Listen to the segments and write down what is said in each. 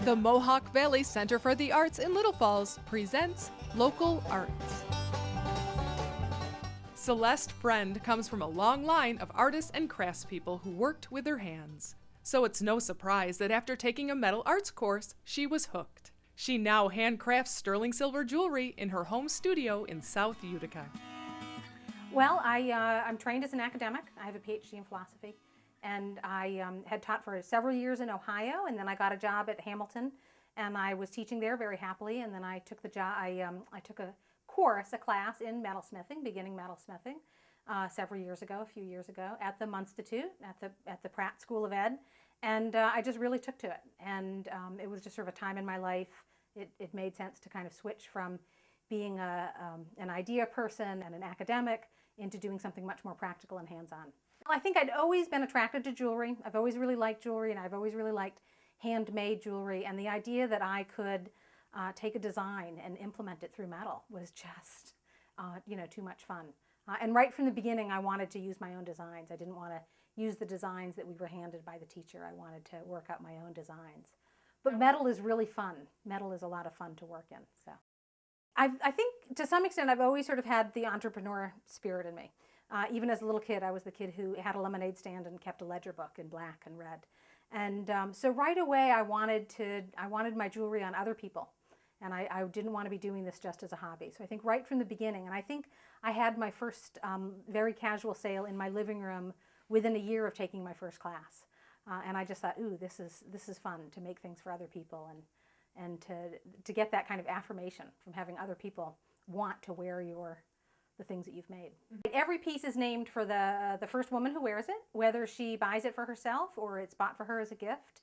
The Mohawk Valley Center for the Arts in Little Falls presents Local Arts. Celeste Friend comes from a long line of artists and craftspeople who worked with their hands. So it's no surprise that after taking a metal arts course, she was hooked. She now handcrafts sterling silver jewelry in her home studio in South Utica. Well, I'm trained as an academic. I have a PhD in philosophy. And I had taught for several years in Ohio, and then I got a job at Hamilton, and I was teaching there very happily. And then I took the job. I took a class in metalsmithing, beginning metalsmithing, a few years ago, at the Munstitute, at the Pratt School of Ed, and I just really took to it. And it was just sort of a time in my life. It made sense to kind of switch from being an idea person and an academic into doing something much more practical and hands-on. I think I'd always been attracted to jewelry. I've always really liked jewelry, and I've always really liked handmade jewelry. And the idea that I could take a design and implement it through metal was just, too much fun. And right from the beginning, I wanted to use my own designs. I didn't want to use the designs that we were handed by the teacher. I wanted to work out my own designs. But metal is really fun. Metal is a lot of fun to work in. So I think to some extent, I've always sort of had the entrepreneur spirit in me. Even as a little kid, I was the kid who had a lemonade stand and kept a ledger book in black and red. And so right away, I wanted my jewelry on other people. And I didn't want to be doing this just as a hobby. So I think right from the beginning, and I think I had my first very casual sale in my living room within a year of taking my first class. And I just thought, ooh, this is fun to make things for other people and to get that kind of affirmation from having other people want to wear the things that you've made. Every piece is named for the first woman who wears it, whether she buys it for herself or it's bought for her as a gift.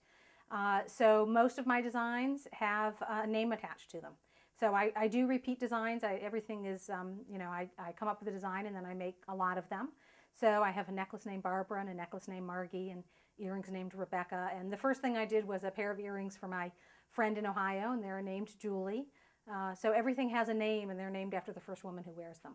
So most of my designs have a name attached to them. So I do repeat designs. Everything is, I come up with a design and then I make a lot of them. So I have a necklace named Barbara and a necklace named Margie and earrings named Rebecca. And the first thing I did was a pair of earrings for my friend in Ohio, and they're named Julie. So everything has a name, and they're named after the first woman who wears them.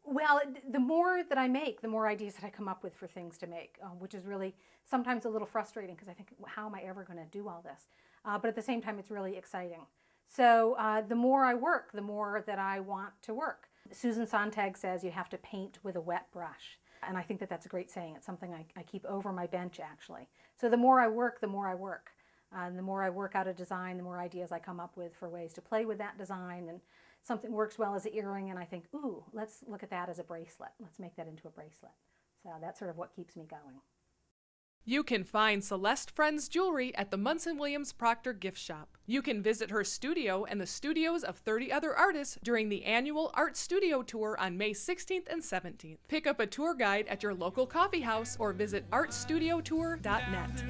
Well, the more that I make, the more ideas that I come up with for things to make, which is really sometimes a little frustrating because I think, how am I ever going to do all this? But at the same time, it's really exciting. So the more I work, the more that I want to work. Susan Sontag says you have to paint with a wet brush. And I think that that's a great saying. It's something I keep over my bench, actually. So the more I work, the more I work. And the more I work out a design, the more ideas I come up with for ways to play with that design. And something works well as an earring, and I think, ooh, let's look at that as a bracelet. Let's make that into a bracelet. So that's sort of what keeps me going. You can find Celeste Friend's jewelry at the Munson Williams Proctor gift shop. You can visit her studio and the studios of 30 other artists during the annual Art Studio Tour on May 16th and 17th. Pick up a tour guide at your local coffee house or visit artstudiotour.net.